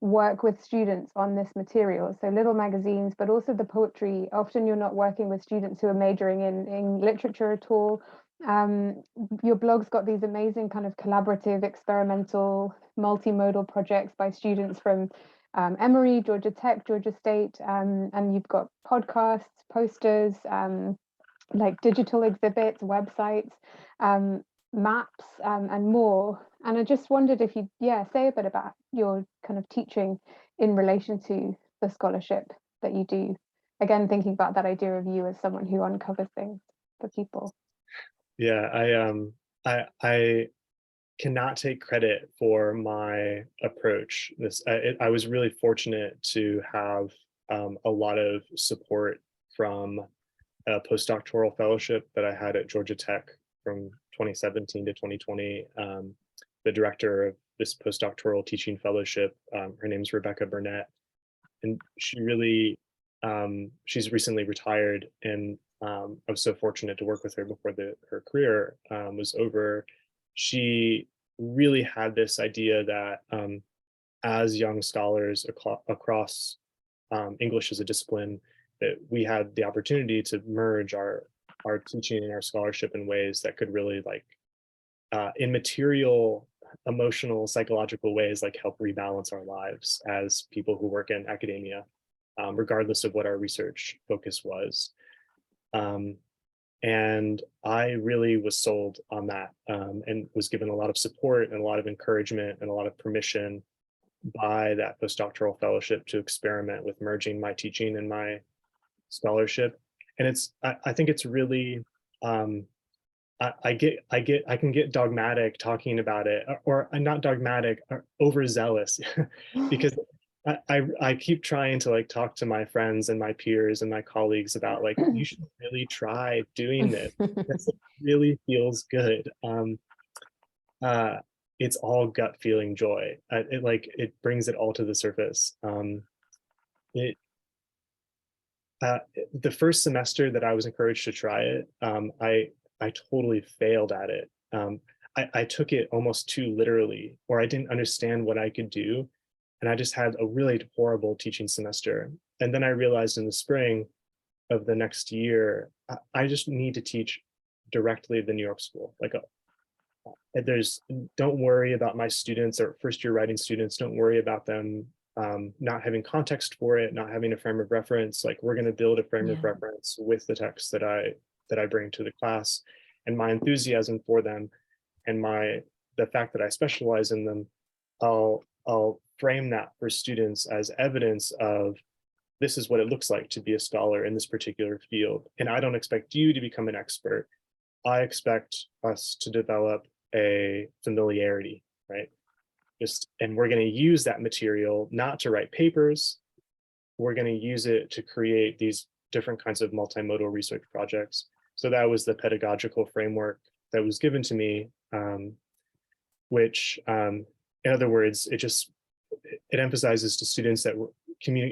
work with students on this material. So little magazines, but also the poetry. Often you're not working with students who are majoring in literature at all. Your blog's got these amazing kind of collaborative, experimental, multimodal projects by students from Emory, Georgia Tech, Georgia State, and you've got podcasts, posters, like digital exhibits, websites, maps, and more. And I just wondered if you'd, say a bit about your kind of teaching in relation to the scholarship that you do. Again, thinking about that idea of you as someone who uncovers things for people. Yeah, I cannot take credit for my approach. I was really fortunate to have a lot of support from a postdoctoral fellowship that I had at Georgia Tech from 2017 to 2020. The director of this postdoctoral teaching fellowship, her name's Rebecca Burnett, and she's recently retired, and I was so fortunate to work with her before her career was over. She really had this idea that as young scholars across English as a discipline, that we had the opportunity to merge our teaching and our scholarship in ways that could really in material, emotional, psychological ways, help rebalance our lives as people who work in academia, regardless of what our research focus was. And I really was sold on that, and was given a lot of support and a lot of encouragement and a lot of permission by that postdoctoral fellowship to experiment with merging my teaching and my scholarship. And I think it's really, I can get dogmatic talking about it, or not dogmatic, or overzealous, because I keep trying to talk to my friends and my peers and my colleagues about you should really try doing this. This really feels good. It's all gut feeling joy. It brings it all to the surface. It The first semester that I was encouraged to try it, I totally failed at it. I took it almost too literally, or I didn't understand what I could do, and I just had a really horrible teaching semester. And then I realized in the spring of the next year, I just need to teach directly at the New York School. Don't worry about my students or first year writing students. Don't worry about them not having context for it, not having a frame of reference. We're going to build a frame of reference with the text that I bring to the class, and my enthusiasm for them, and the fact that I specialize in them. I'll frame that for students as evidence of, this is what it looks like to be a scholar in this particular field. And I don't expect you to become an expert. I expect us to develop a familiarity, right? And we're going to use that material not to write papers. We're going to use it to create these different kinds of multimodal research projects. So that was the pedagogical framework that was given to me, which, in other words, it emphasizes to students that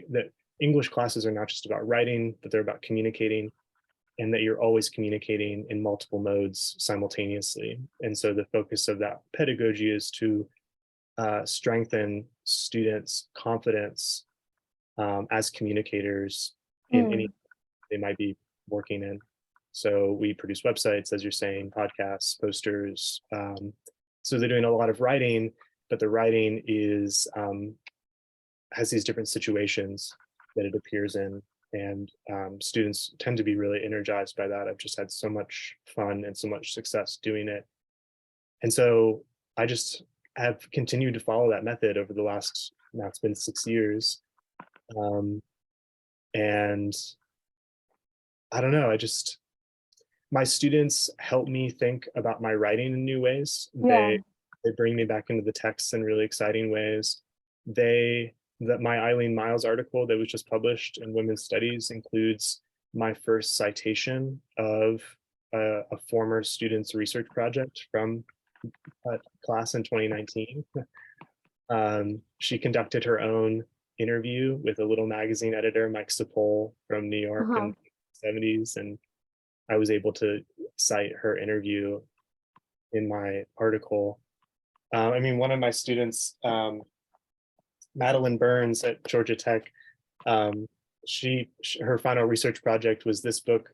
that English classes are not just about writing, but they're about communicating, and that you're always communicating in multiple modes simultaneously. And so the focus of that pedagogy is to strengthen students' confidence as communicators in any they might be working in. So we produce websites, as you're saying, podcasts, posters. So they're doing a lot of writing, but the writing has these different situations that it appears in. And students tend to be really energized by that. I've just had so much fun and so much success doing it. And so I just have continued to follow that method over the last, now it's been 6 years. And I don't know, my students help me think about my writing in new ways. Yeah. They bring me back into the text in really exciting ways. My Eileen Miles article that was just published in Women's Studies includes my first citation of a former student's research project from a class in 2019. She conducted her own interview with a little magazine editor, Mike Sapol from New York in the 70s. And I was able to cite her interview in my article. I mean, one of my students, Madeline Burns at Georgia Tech, her final research project was this book.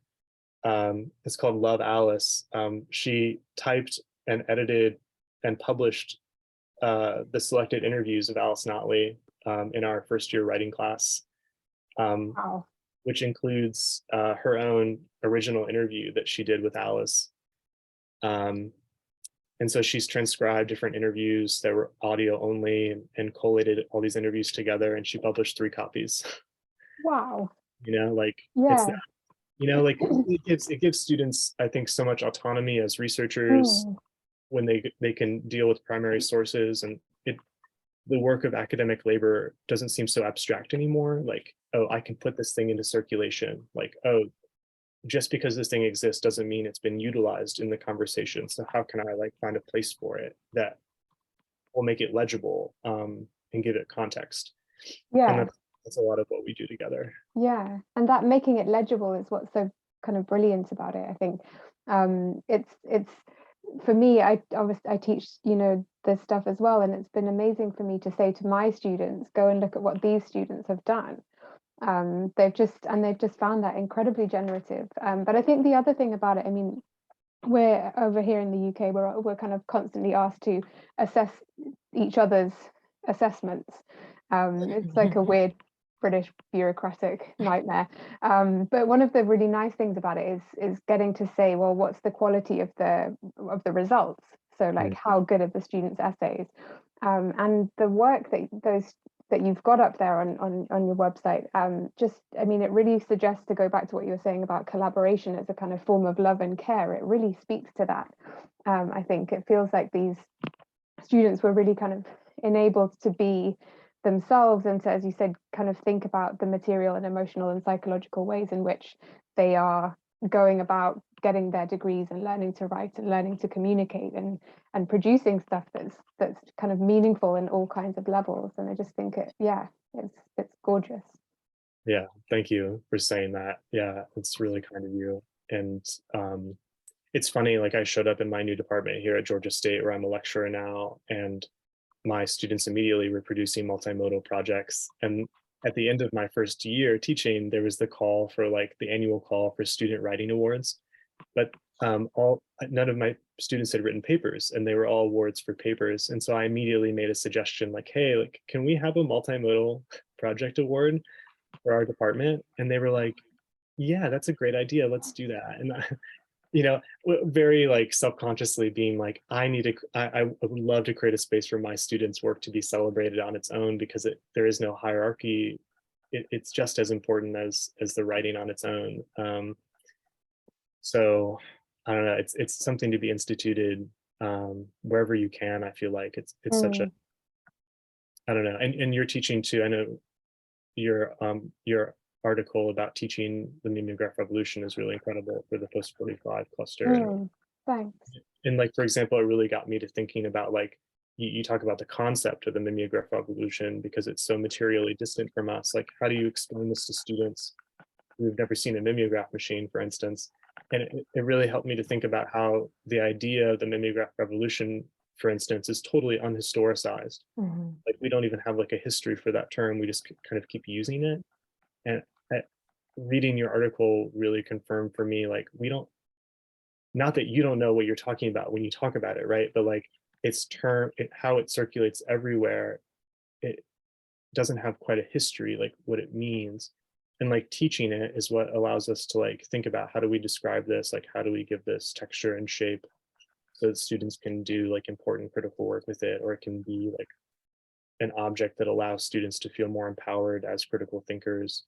It's called Love, Alice. She typed and edited and published the selected interviews of Alice Notley in our first year writing class, Wow. which includes her own original interview that she did with Alice. And so she's transcribed different interviews that were audio only and collated all these interviews together, and she published 3 copies. Wow. You know, like Yeah. it's that, you know, like it gives students, I think, so much autonomy as researchers when they can deal with primary sources, and the work of academic labor doesn't seem so abstract anymore. Like, oh, I can put this thing into circulation. Like, oh, just because this thing exists doesn't mean it's been utilized in the conversation. So how can I like find a place for it that will make it legible and give it context? Yeah. And that's a lot of what we do together. Yeah, and that making it legible is what's so kind of brilliant about it. I think it's for me, I teach, you know, this stuff as well, and it's been amazing for me to say to my students, go and look at what these students have done. They've just found that incredibly generative. But I think the other thing about it, I mean, we're over here in the UK, we're kind of constantly asked to assess each other's assessments. It's like a weird British bureaucratic nightmare. But one of the really nice things about it is getting to say, well, what's the quality of the results? So like, how good are the students' essays? And the work that you've got up there on your website, just, I mean, it really suggests, to go back to what you were saying about collaboration as a kind of form of love and care. It really speaks to that. I think it feels like these students were really kind of enabled to be themselves and to, as you said, kind of think about the material and emotional and psychological ways in which they are going about getting their degrees and learning to write and learning to communicate and producing stuff that's kind of meaningful in all kinds of levels. And I just think it's gorgeous. Yeah, thank you for saying that. Yeah, it's really kind of you. And it's funny, like I showed up in my new department here at Georgia State, where I'm a lecturer now, and my students immediately were producing multimodal projects. And at the end of my first year teaching, there was the call for like the annual call for student writing awards. But none of my students had written papers, and they were all awards for papers. And so I immediately made a suggestion like, hey, like, can we have a multimodal project award for our department? And they were like, yeah, that's a great idea. Let's do that. And you know, very like self-consciously being like, I would love to create a space for my students' work to be celebrated on its own, because there is no hierarchy. It's just as important as the writing on its own. So I don't know, it's something to be instituted wherever you can. I feel like it's such a, I don't know, and you're teaching too. I know your article about teaching the mimeograph revolution is really incredible for the post-45 cluster. Thanks. And like, for example, it really got me to thinking about like, you talk about the concept of the mimeograph revolution because it's so materially distant from us. Like, how do you explain this to students who've never seen a mimeograph machine, for instance? And it really helped me to think about how the idea of the mimeograph revolution, for instance, is totally unhistoricized. Like, we don't even have like a history for that term. We just kind of keep using it. And reading your article really confirmed for me, like, not that you don't know what you're talking about when you talk about it, right? But like, how it circulates everywhere, it doesn't have quite a history, like what it means. And like, teaching it is what allows us to like think about, how do we describe this? Like, how do we give this texture and shape so that students can do like important critical work with it, or it can be like an object that allows students to feel more empowered as critical thinkers,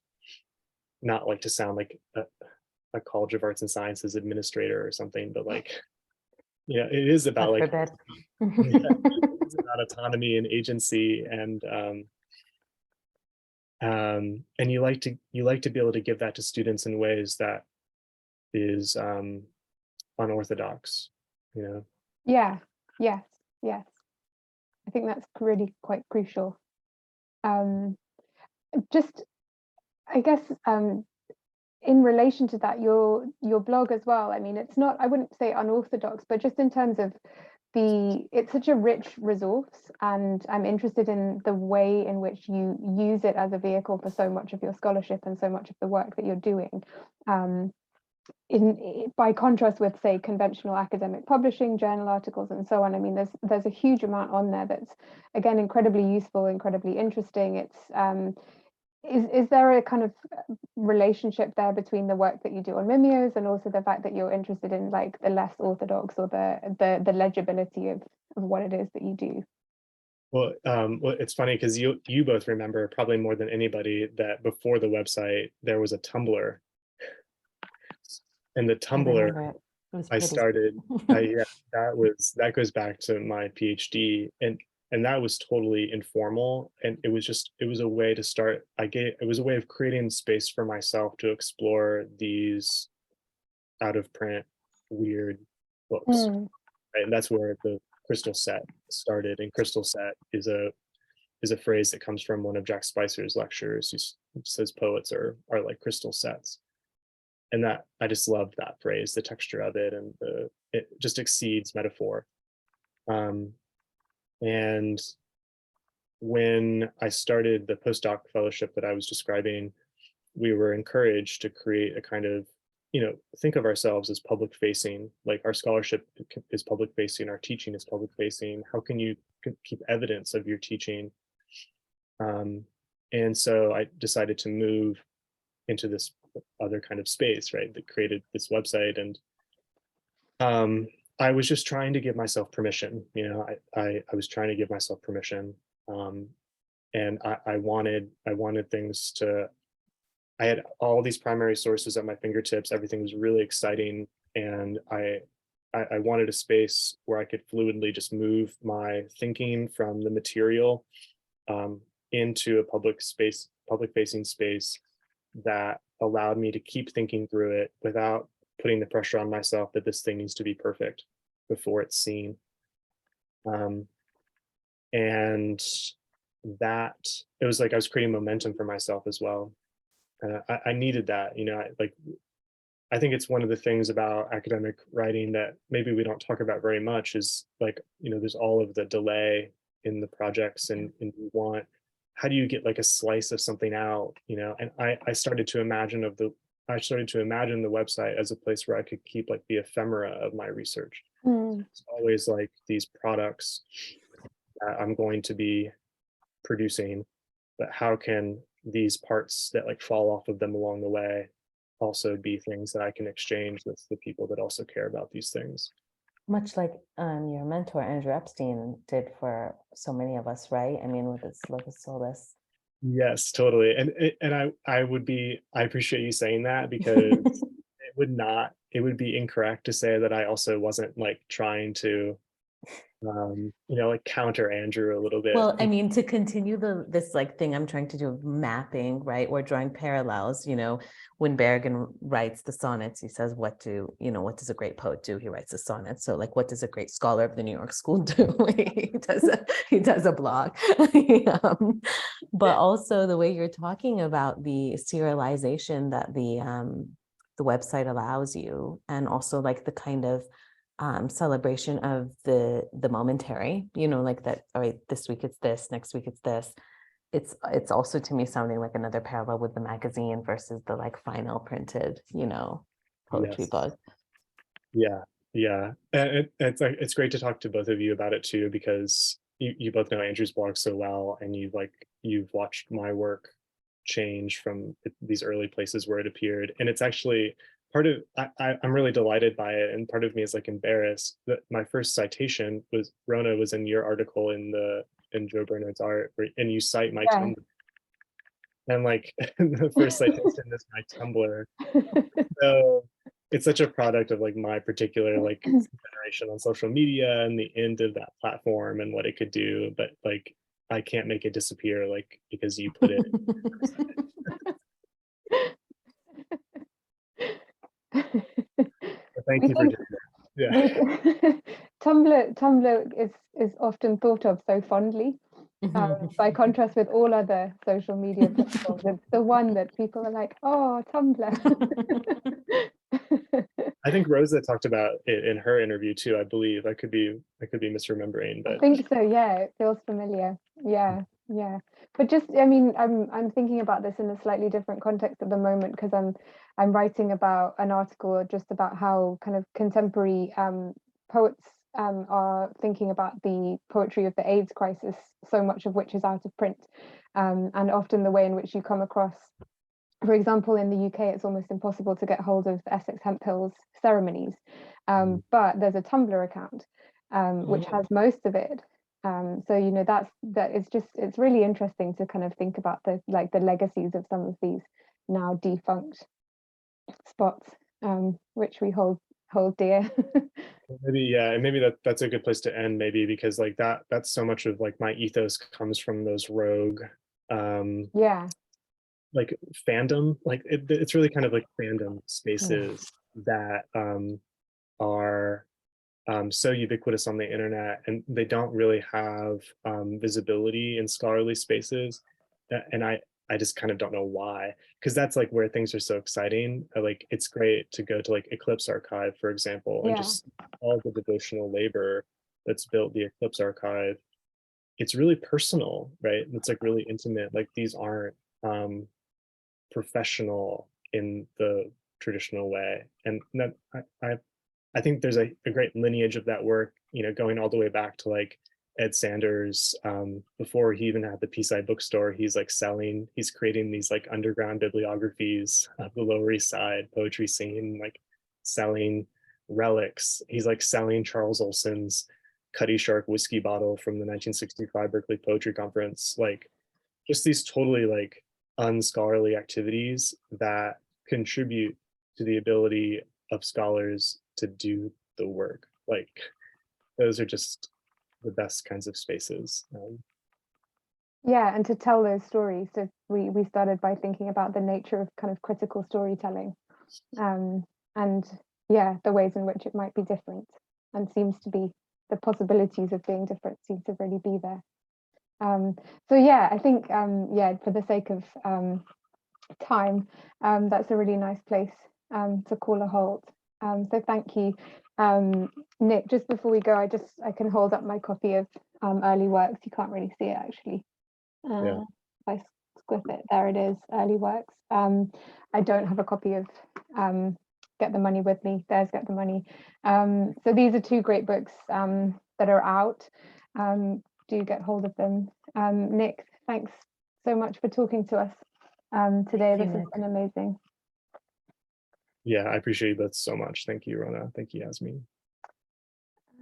not like to sound like a College of Arts and Sciences administrator or something, but like, yeah, it is about like, it's about autonomy and agency, and you like to be able to give that to students in ways that is unorthodox, you know? Yeah, yes. I think that's really quite crucial. just, I guess, in relation to that, your blog as well, I mean, it's not, I wouldn't say unorthodox, but just in terms of it's such a rich resource, and I'm interested in the way in which you use it as a vehicle for so much of your scholarship and so much of the work that you're doing. By contrast with, say, conventional academic publishing, journal articles, and so on, I mean, there's a huge amount on there that's, again, incredibly useful, incredibly interesting. It's is there a kind of relationship there between the work that you do on mimeos and also the fact that you're interested in like the less orthodox or the legibility of what it is that you do? Well, it's funny because you both remember probably more than anybody that before the website there was a Tumblr, and the Tumblr I started. Yeah, that goes back to my PhD, and that was totally informal, and it was a way to start. It was a way of creating space for myself to explore these out of print weird books. Right? And that's where the crystal set started. And crystal set is a phrase that comes from one of Jack Spicer's lectures. He says poets are like crystal sets. And that I just loved that phrase, the texture of it, and it just exceeds metaphor. And when I started the postdoc fellowship that I was describing, we were encouraged to create a kind of, think of ourselves as public facing, like our scholarship is public facing, our teaching is public facing. How can you keep evidence of your teaching? And so I decided to move into this other kind of space, right, that created this website. And I was just trying to give myself permission. I was trying to give myself permission, and I wanted things to. I had all these primary sources at my fingertips. Everything was really exciting, and I wanted a space where I could fluidly just move my thinking from the material into a public-facing space that allowed me to keep thinking through it without putting the pressure on myself that this thing needs to be perfect before it's seen. And that, it was like I was creating momentum for myself as well. I needed that, I think it's one of the things about academic writing that maybe we don't talk about very much is like, there's all of the delay in the projects, and you want, how do you get like a slice of something out, and I started to imagine the website as a place where I could keep like the ephemera of my research. It's always like these products that I'm going to be producing, but how can these parts that like fall off of them along the way also be things that I can exchange with the people that also care about these things? Much like your mentor Andrew Epstein did for so many of us, right? I mean, with its locus solus. Yes, totally. And I appreciate you saying that, because it would be incorrect to say that I also wasn't like trying to like counter Andrew a little bit. Well, I mean, to continue this like thing I'm trying to do of mapping, right? We're drawing parallels, when Berrigan writes the sonnets, he says, what does a great poet do? He writes a sonnet. So like, what does a great scholar of the New York School do? he does a blog. But also the way you're talking about the serialization that the website allows you, and also like the kind of celebration of the momentary, like that, all right, this week it's this, next week it's this. It's also to me sounding like another parallel with the magazine versus the like final printed, poetry book. Yeah. And it's great to talk to both of you about it too, because you both know Andrew's blog so well, and you've watched my work change from these early places where it appeared. And it's actually I'm really delighted by it, and part of me is like embarrassed that my first citation was Rona was in your article in Joe Bernard's Art, and you cite my Tumblr, and like the first citation is my Tumblr. So it's such a product of like my particular like generation on social media and the end of that platform and what it could do, but like I can't make it disappear, like because you put it. Thank you for doing that. Yeah. Tumblr is often thought of so fondly, By contrast with all other social media platforms, it's the one that people are like, oh, Tumblr. I think Rosa talked about it in her interview too, I believe. I could be misremembering, I but think so, yeah, it feels familiar. Yeah, yeah. But just, I mean, I'm thinking about this in a slightly different context at the moment, because I'm writing about an article just about how kind of contemporary poets are thinking about the poetry of the AIDS crisis, so much of which is out of print, and often the way in which you come across, for example, in the UK, it's almost impossible to get hold of Essex Hemphill's ceremonies, but there's a Tumblr account which has most of it. So you know, it's really interesting to kind of think about the legacies of some of these now defunct spots, which we hold dear. maybe, yeah, and maybe that's a good place to end, maybe, because like that's so much of like my ethos comes from those rogue Yeah, like fandom, like it's really kind of like fandom spaces that are so ubiquitous on the internet, and they don't really have visibility in scholarly spaces. And I just kind of don't know why, because that's like where things are so exciting. Like it's great to go to like Eclipse Archive, for example, and yeah, just all the devotional labor that's built the Eclipse Archive. It's really personal, right? It's like really intimate. Like these aren't professional in the traditional way, and that I think there's a great lineage of that work, you know, going all the way back to like Ed Sanders. Before he even had the Peace-Eye bookstore, he's creating these like underground bibliographies of the Lower East Side poetry scene, like selling relics. He's like selling Charles Olson's Cutty Shark whiskey bottle from the 1965 Berkeley Poetry Conference. Like just these totally like unscholarly activities that contribute to the ability of scholars to do the work. Like those are just the best kinds of spaces. yeah, and to tell those stories. So we started by thinking about the nature of kind of critical storytelling, and yeah, the ways in which it might be different, and seems to be the possibilities of being different seem to really be there. So yeah, I think yeah, for the sake of time, that's a really nice place to call a halt. So thank you, Nick. Just before we go, I can hold up my copy of Early Works. You can't really see it actually. Yeah. If I squint it, there it is, Early Works. I don't have a copy of Get the Money with Me. There's Get the Money. So these are two great books that are out. Do get hold of them. Nick, thanks so much for talking to us today. This has been amazing. Yeah, I appreciate that so much. Thank you, Rona. Thank you, Yasmine.